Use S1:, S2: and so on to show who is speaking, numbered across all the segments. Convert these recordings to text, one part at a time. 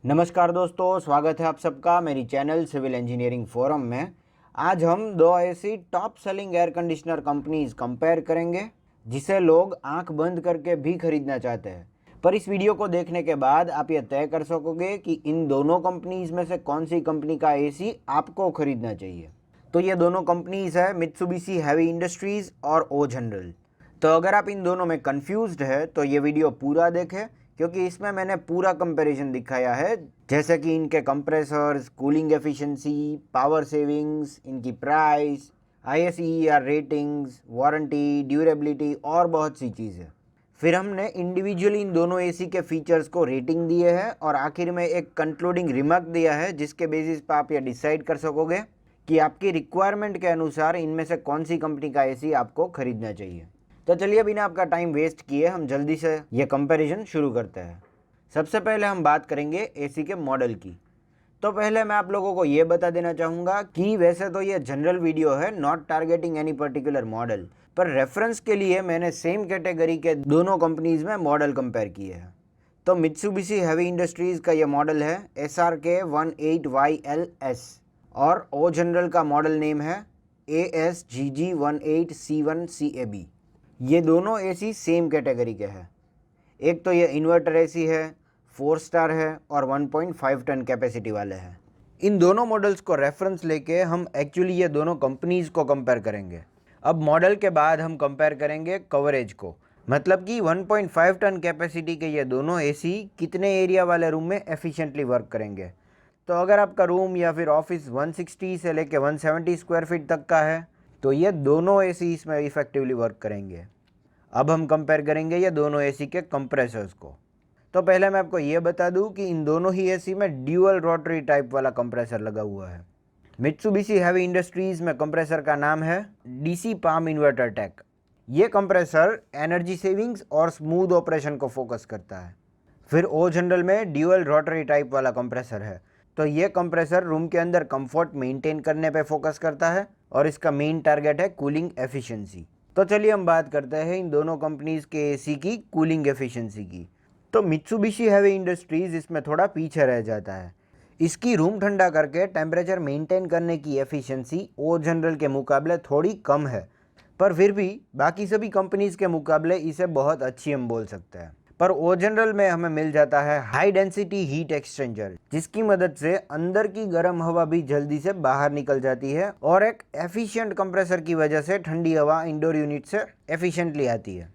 S1: नमस्कार दोस्तों, स्वागत है आप सबका मेरी चैनल सिविल इंजीनियरिंग फोरम में। आज हम दो ऐसी top selling air conditioner companies compare करेंगे जिसे लोग आंख बंद करके भी खरीदना चाहते हैं। पर इस वीडियो को देखने के बाद आप ये तय कर सकोगे कि इन दोनों कंपनीज में से कौन सी कंपनी का एसी आपको खरीदना चाहिए। तो ये दोनों कंपनीज है मित्सुबिशी हेवी इंडस्ट्रीज और ओ जनरल। तो अगर आप इन दोनों में कंफ्यूज्ड है तो ये वीडियो पूरा देखें, क्योंकि इसमें मैंने पूरा कंपैरिजन दिखाया है, जैसे कि इनके compressors, cooling efficiency, power savings, इनकी प्राइस, आईएसईआर रेटिंग्स, वारंटी, ड्यूरेबिलिटी और बहुत सी चीज़ें। फिर हमने इंडिविजुअली इन दोनों एसी के फीचर्स को रेटिंग दिए हैं और आखिर में एक कंक्लूडिंग रिमार्क दिया है जिसके बेसिस पर आप ये डिसाइड कर सकोगे कि आपकी रिक्वायरमेंट के अनुसार इनमें से कौन सी कंपनी का एसी आपको खरीदना चाहिए। तो चलिए बिना आपका टाइम वेस्ट किए हम जल्दी से ये कंपैरिजन शुरू करते हैं। सबसे पहले हम बात करेंगे एसी के मॉडल की। तो पहले मैं आप लोगों को ये बता देना चाहूँगा कि वैसे तो ये जनरल वीडियो है, not targeting any particular model, पर रेफरेंस के लिए मैंने सेम कैटेगरी के दोनों कंपनीज में मॉडल कंपेयर किए हैं। तो मित्सुबिशी हेवी इंडस्ट्रीज़ का ये मॉडल है SRK18YLS और ओ जनरल का मॉडल नेम है ASGG18C1CAB। ये दोनों एसी सेम कैटेगरी के हैं। एक तो ये इन्वर्टर एसी है, 4 स्टार है और 1.5 टन कैपेसिटी वाले हैं। इन दोनों मॉडल्स को रेफरेंस लेके हम एक्चुअली ये दोनों कंपनीज को कंपेयर करेंगे। अब मॉडल के बाद हम कंपेयर करेंगे कवरेज को, मतलब कि 1.5 टन कैपेसिटी के ये दोनों एसी कितने एरिया वाले रूम में एफिशिएंटली वर्क करेंगे। तो अगर आपका रूम या फिर ऑफिस 160 से लेके 170 स्क्वायर फीट तक का है तो ये दोनों एसी इसमें इफेक्टिवली वर्क करेंगे। अब हम कंपेयर करेंगे ये दोनों एसी के कंप्रेसर्स को। तो पहले मैं आपको ये बता दूं कि इन दोनों ही एसी में ड्यूअल रोटरी टाइप वाला कंप्रेसर लगा हुआ है। मित्सुबिशी हैवी इंडस्ट्रीज़ में कंप्रेसर का नाम है डीसी पाम इन्वर्टर टेक। ये कंप्रेसर एनर्जी सेविंग्स और स्मूथ ऑपरेशन को फोकस करता है। फिर ओ जनरल में ड्यूअल रोटरी टाइप वाला कंप्रेसर है। तो ये कंप्रेसर रूम के अंदर कंफर्ट मेंटेन करने पे फोकस करता है और इसका मेन टारगेट है कूलिंग एफिशिएंसी। तो चलिए हम बात करते हैं इन दोनों कंपनीज के एसी की कूलिंग एफिशिएंसी की। तो मित्सुबिशी हैवी इंडस्ट्रीज़ इसमें थोड़ा पीछे रह जाता है। इसकी रूम ठंडा करके टेम्परेचर मेंटेन करने की एफिशिएंसी ओ जनरल के मुकाबले थोड़ी कम है, पर फिर भी बाकी सभी कंपनीज के मुकाबले इसे बहुत अच्छी हम बोल सकते हैं। पर ओ जनरल में हमें मिल जाता है हाई डेंसिटी हीट एक्सचेंजर, जिसकी मदद से अंदर की गर्म हवा भी जल्दी से बाहर निकल जाती है और एक एफिशिएंट कंप्रेसर की वजह से ठंडी हवा इंडोर यूनिट से एफिशिएंटली आती है।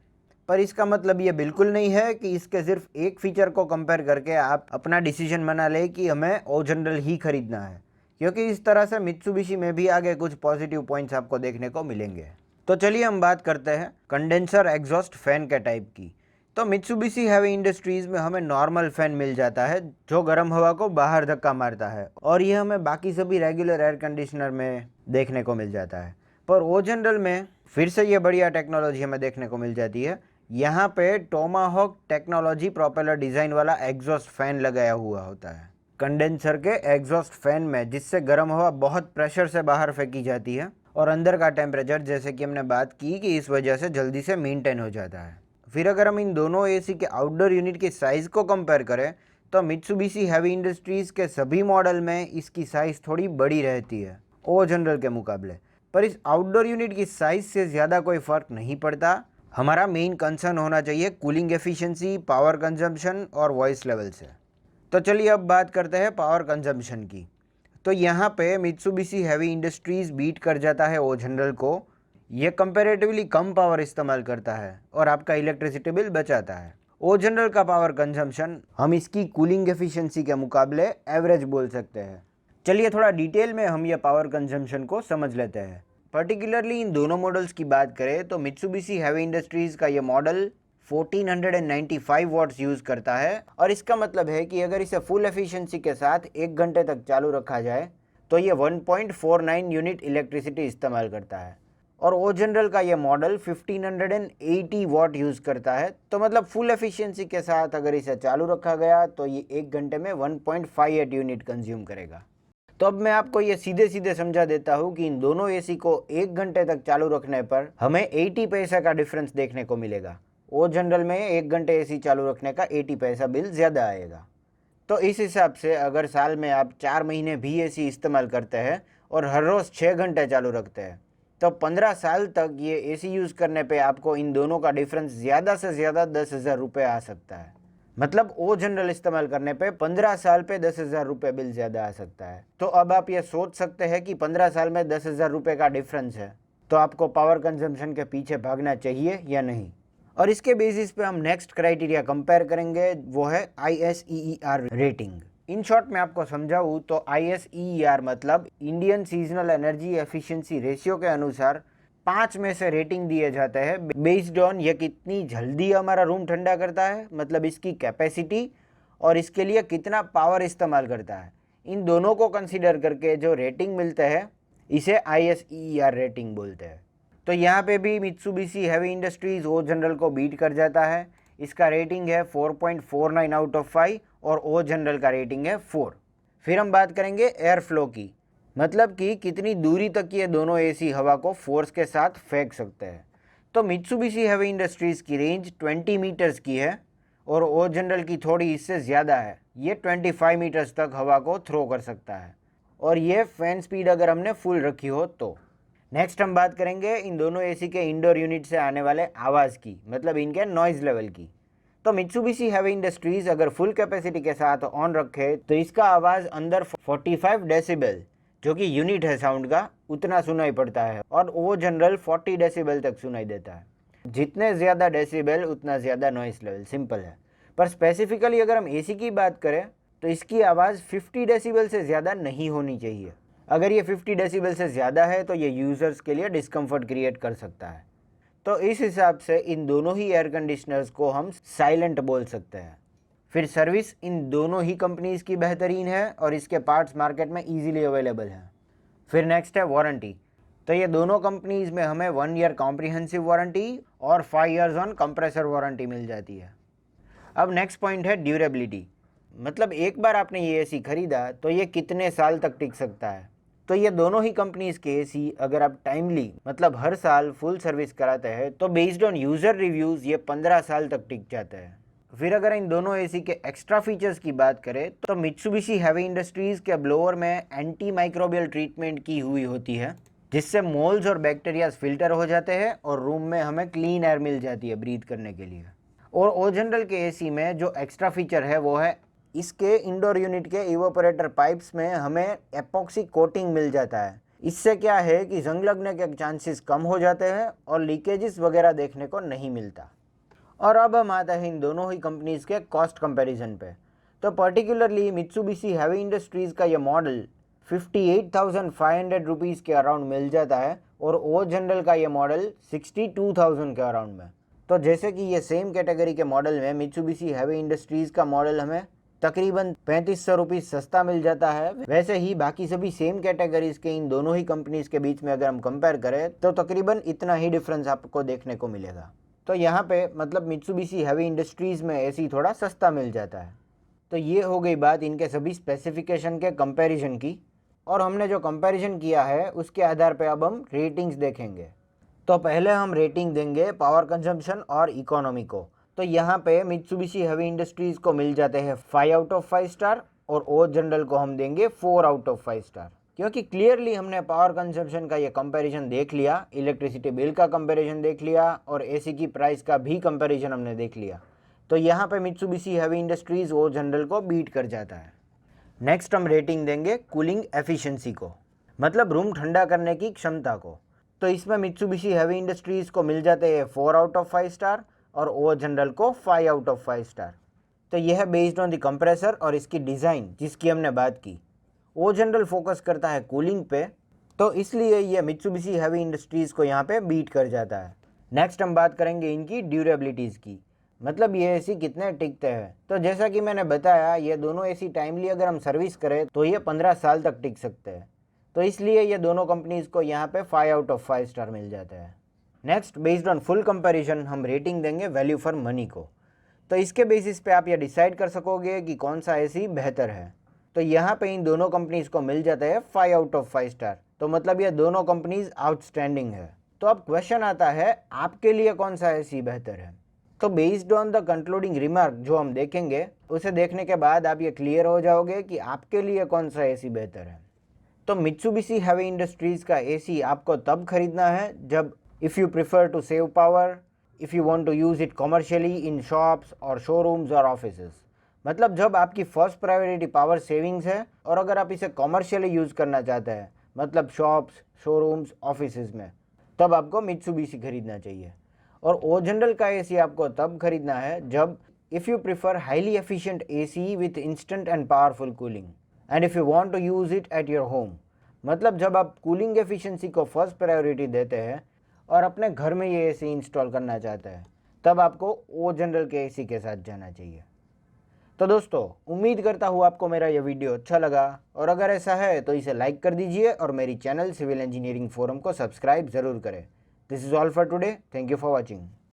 S1: पर इसका मतलब ये बिल्कुल नहीं है कि इसके सिर्फ एक फीचर को कंपेयर करके आप अपना डिसीजन बना ले कि हमें ओ जनरल ही खरीदना है, क्योंकि इस तरह से मित्सुबिशी में भी आगे कुछ पॉजिटिव पॉइंट्स आपको देखने को मिलेंगे। तो चलिए हम बात करते हैं कंडेंसर एग्जॉस्ट फैन के टाइप की। तो मित्सुबिशी हैवी इंडस्ट्रीज़ में हमें नॉर्मल फ़ैन मिल जाता है जो गर्म हवा को बाहर धक्का मारता है, और ये हमें बाकी सभी रेगुलर एयर कंडीशनर में देखने को मिल जाता है। पर ओ जनरल में फिर से ये बढ़िया टेक्नोलॉजी हमें देखने को मिल जाती है। यहाँ पे टोमाहॉक टेक्नोलॉजी प्रोपेलर डिज़ाइन वाला एग्जॉस्ट फैन लगाया हुआ होता है कंडेंसर के एग्जॉस्ट फैन में, जिससे गर्म हवा बहुत प्रेशर से बाहर फेंकी जाती है और अंदर का टेम्परेचर, जैसे कि हमने बात की, कि इस वजह से जल्दी से मेंटेन हो जाता है। फिर अगर हम इन दोनों एसी के आउटडोर यूनिट की साइज़ को कंपेयर करें तो मित्सुबिशी हैवी इंडस्ट्रीज़ के सभी मॉडल में इसकी साइज़ थोड़ी बड़ी रहती है ओ जनरल के मुकाबले। पर इस आउटडोर यूनिट की साइज़ से ज़्यादा कोई फ़र्क नहीं पड़ता। हमारा मेन कंसर्न होना चाहिए कूलिंग एफिशिएंसी, पावर कंजम्पशन और वॉइस लेवल से। तो चलिए अब बात करते हैं पावर कंजम्पशन की। तो यहाँ पे मित्सुबिशी हैवी इंडस्ट्रीज़ बीट कर जाता है ओ जनरल को। ये कंपैरेटिवली कम पावर इस्तेमाल करता है और आपका इलेक्ट्रिसिटी बिल बचाता है। ओ जनरल का पावर कंजम्पशन हम इसकी कूलिंग एफिशिएंसी के मुकाबले एवरेज बोल सकते हैं। चलिए थोड़ा डिटेल में हम ये पावर कंजम्पशन को समझ लेते हैं। पर्टिकुलरली इन दोनों मॉडल्स की बात करें तो मित्सुबिशी हैवी इंडस्ट्रीज़ का ये मॉडल 1495 वॉट्स यूज़ करता है, और इसका मतलब है कि अगर इसे फुल एफिशिएंसी के साथ 1 घंटे तक चालू रखा जाए तो ये 1.49 यूनिट इलेक्ट्रिसिटी इस्तेमाल करता है। और ओ जनरल का ये मॉडल 1580 वॉट यूज़ करता है। तो मतलब फुल एफिशिएंसी के साथ अगर इसे चालू रखा गया तो ये 1 घंटे में 1.58 यूनिट कंज्यूम करेगा। तो अब मैं आपको ये सीधे सीधे समझा देता हूँ कि इन दोनों एसी को 1 घंटे तक चालू रखने पर हमें 80 पैसे का डिफरेंस देखने को मिलेगा। ओ जनरल में 1 घंटे एसी चालू रखने का 80 पैसा बिल ज़्यादा आएगा। तो इस हिसाब से अगर साल में आप 4 महीने भी एसी इस्तेमाल करते हैं और हर रोज़ 6 घंटे चालू रखते हैं तो 15 साल तक ये एसी यूज़ करने पे आपको इन दोनों का डिफरेंस ज़्यादा से ज़्यादा 10,000 रुपये आ सकता है। मतलब ओ जनरल इस्तेमाल करने पे 15 साल पे 10,000 रुपये बिल ज़्यादा आ सकता है। तो अब आप ये सोच सकते हैं कि 15 साल में 10,000 रुपये का डिफरेंस है, तो आपको पावर कंजम्पशन के पीछे भागना चाहिए या नहीं। और इसके बेसिस पे हम नेक्स्ट क्राइटेरिया कंपेयर करेंगे, वो है ISEER रेटिंग। इन शॉर्ट में आपको समझाऊँ तो ISEER मतलब Indian seasonal energy efficiency ratio के अनुसार 5 में से रेटिंग दिए जाते हैं बेस्ड ऑन ये कितनी जल्दी हमारा रूम ठंडा करता है, मतलब इसकी कैपेसिटी, और इसके लिए कितना पावर इस्तेमाल करता है। इन दोनों को कंसीडर करके जो रेटिंग मिलते हैं इसे ISEER रेटिंग बोलते हैं। तो यहाँ पे भी मित्सुबिशी हेवी इंडस्ट्रीज ओ जनरल को बीट कर जाता है। इसका रेटिंग है 4.49 आउट ऑफ 5 और ओ जनरल का रेटिंग है 4। फिर हम बात करेंगे एयर फ्लो की, मतलब कि कितनी दूरी तक ये दोनों एसी हवा को फोर्स के साथ फेंक सकते हैं। तो मित्सुबिशी हेवी इंडस्ट्रीज़ की रेंज 20 मीटर्स की है और ओ जनरल की थोड़ी इससे ज़्यादा है, ये 25 मीटर्स तक हवा को थ्रो कर सकता है, और ये फैन स्पीड अगर हमने फुल रखी हो तो। नेक्स्ट हम बात करेंगे इन दोनों एसी के इंडोर यूनिट से आने वाले आवाज़ की, मतलब इनके नॉइज़ लेवल की। तो मित्सुबिशी हेवी इंडस्ट्रीज़ अगर फुल कैपेसिटी के साथ ऑन रखे तो इसका आवाज़ अंदर 45 डेसिबल, जो कि यूनिट है साउंड का, उतना सुनाई पड़ता है, और वो जनरल 40 डेसिबल तक सुनाई देता है। जितने ज़्यादा डेसिबल उतना ज़्यादा नॉइस लेवल, सिंपल है। पर स्पेसिफिकली अगर हम एसी की बात करें तो इसकी आवाज़ 50 डेसिबल से ज़्यादा नहीं होनी चाहिए। अगर ये 50 डेसिबल से ज़्यादा है तो ये यूज़र्स के लिए डिस्कम्फर्ट क्रिएट कर सकता है। तो इस हिसाब से इन दोनों ही एयर कंडीशनर्स को हम साइलेंट बोल सकते हैं। फिर सर्विस इन दोनों ही कंपनीज़ की बेहतरीन है और इसके पार्ट्स मार्केट में ईजिली अवेलेबल हैं। फिर नेक्स्ट है वारंटी। तो ये दोनों कंपनीज़ में हमें 1 ईयर कॉम्प्रिहेंसिव वारंटी और 5 ईयर्स ऑन कंप्रेसर वारंटी मिल जाती है। अब नेक्स्ट पॉइंट है ड्यूरेबिलिटी, मतलब एक बार आपने ये एसी खरीदा तो ये कितने साल तक टिक सकता है। तो ये दोनों ही कंपनीज़ के एसी अगर आप टाइमली, मतलब हर साल फुल सर्विस कराते हैं तो बेस्ड ऑन यूज़र रिव्यूज़ ये 15 साल तक टिक जाते हैं। फिर अगर इन दोनों एसी के एक्स्ट्रा फीचर्स की बात करें तो मित्सुबिशी हेवी इंडस्ट्रीज़ के ब्लोअर में एंटी माइक्रोबियल ट्रीटमेंट की हुई होती है, जिससे मोल्स और बैक्टीरियाज फिल्टर हो जाते हैं और रूम में हमें क्लीन एयर मिल जाती है ब्रीथ करने के लिए। और ओ जनरल के एसी में जो एक्स्ट्रा फीचर है वो है इसके इंडोर यूनिट के इवोपरेटर पाइप्स में हमें एपॉक्सी कोटिंग मिल जाता है। इससे क्या है कि जंग लगने के चांसेस कम हो जाते हैं और लीकेजेस वगैरह देखने को नहीं मिलता। और अब हम आते हैं इन दोनों ही कंपनीज़ के कॉस्ट कंपैरिजन पे। तो पर्टिकुलरली मित्सुबिशी हेवी इंडस्ट्रीज़ का ये मॉडल 58,500 रुपीज़ के अराउंड मिल जाता है और ओ जनरल का ये मॉडल 62,000 के अराउंड में। तो जैसे कि ये सेम कैटेगरी के मॉडल में मित्सुबिशी हेवी इंडस्ट्रीज़ का मॉडल हमें तकरीबन 3500 रुपीज़ सस्ता मिल जाता है, वैसे ही बाकी सभी सेम कैटेगरीज के इन दोनों ही कंपनीज़ के बीच में अगर हम कंपेयर करें तो तकरीबन इतना ही डिफरेंस आपको देखने को मिलेगा। तो यहाँ पे मतलब मित्सुबिशी हेवी इंडस्ट्रीज़ में एसी थोड़ा सस्ता मिल जाता है। तो ये हो गई बात इनके सभी स्पेसिफिकेशन के कंपैरिजन की, और हमने जो कंपैरिजन किया है उसके आधार पे अब हम रेटिंग्स देखेंगे। तो पहले हम रेटिंग देंगे पावर कंजम्पशन और इकोनॉमी को। तो यहाँ पे मित्सुबिशी हेवी इंडस्ट्रीज़ को मिल जाते हैं 5 आउट ऑफ 5 स्टार और ओ जनरल को हम देंगे 4 आउट ऑफ 5 स्टार, क्योंकि क्लियरली हमने पावर कंजम्पशन का ये कंपैरिजन देख लिया, इलेक्ट्रिसिटी बिल का कंपैरिजन देख लिया और एसी की प्राइस का भी कंपैरिजन हमने देख लिया। तो यहाँ पे मित्सुबिशी हेवी इंडस्ट्रीज़ ओ जनरल को बीट कर जाता है। नेक्स्ट हम रेटिंग देंगे कूलिंग एफिशिएंसी को, मतलब रूम ठंडा करने की क्षमता को। तो इसमें मित्सुबिशी हेवी इंडस्ट्रीज़ को मिल जाते हैं 4 आउट ऑफ 5 स्टार और ओ जनरल को 5 आउट ऑफ 5 स्टार। तो यह है बेस्ड ऑन द कंप्रेसर और इसकी डिज़ाइन जिसकी हमने बात की। ओ जनरल फोकस करता है कूलिंग पे, तो इसलिए यह मित्सुबिशी हेवी इंडस्ट्रीज़ को यहाँ पे बीट कर जाता है। नेक्स्ट हम बात करेंगे इनकी ड्यूरेबिलिटीज़ की, मतलब ये एसी कितने टिकते हैं। तो जैसा कि मैंने बताया ये दोनों एसी टाइमली अगर हम सर्विस करें तो ये 15 साल तक टिक सकते हैं। तो इसलिए ये दोनों कंपनीज़ को यहाँ पे 5 आउट ऑफ 5 स्टार मिल जाते हैं। Next based on full comparison हम रेटिंग देंगे वैल्यू फॉर मनी को। तो इसके बेसिस पे आप ये डिसाइड कर सकोगे कि कौन सा एसी बेहतर है। तो यहाँ पे इन दोनों कंपनीज़ को मिल जाता है 5 आउट ऑफ 5 स्टार, तो मतलब ये दोनों कंपनीज़ आउटस्टैंडिंग है। तो अब क्वेश्चन आता है आपके लिए कौन सा एसी बेहतर है। तो based on the concluding remark जो हम देखेंगे, उसे देखने के बाद आप ये क्लियर हो जाओगे कि आपके लिए कौन सा एसी बेहतर है। तो मित्सुबिशी हेवी इंडस्ट्रीज़ का एसी आपको तब खरीदना है जब if you prefer to save power, if you want to use it commercially in shops और शोरूम्स और ऑफिसेस। मतलब जब आपकी फर्स्ट प्रायोरिटी पावर सेविंग्स है और अगर आप इसे कमर्शियली यूज़ करना चाहते हैं, मतलब शॉप्स, शोरूम्स, ऑफिसेज में, तब आपको मित्सुबिशी खरीदना चाहिए। और ओ जनरल का एसी आपको तब खरीदना है जब if you prefer highly efficient AC with instant and powerful cooling and if you want to use it at your home. मतलब जब आप कूलिंग एफिशिएंसी को फर्स्ट प्रायोरिटी देते हैं और अपने घर में ये एसी इंस्टॉल करना चाहते हैं, तब आपको ओ जनरल के एसी के साथ जाना चाहिए। तो दोस्तों, उम्मीद करता हूँ आपको मेरा ये वीडियो अच्छा लगा, और अगर ऐसा है तो इसे लाइक कर दीजिए और मेरी चैनल सिविल इंजीनियरिंग फोरम को सब्सक्राइब ज़रूर करें। This is all for today. Thank you for watching.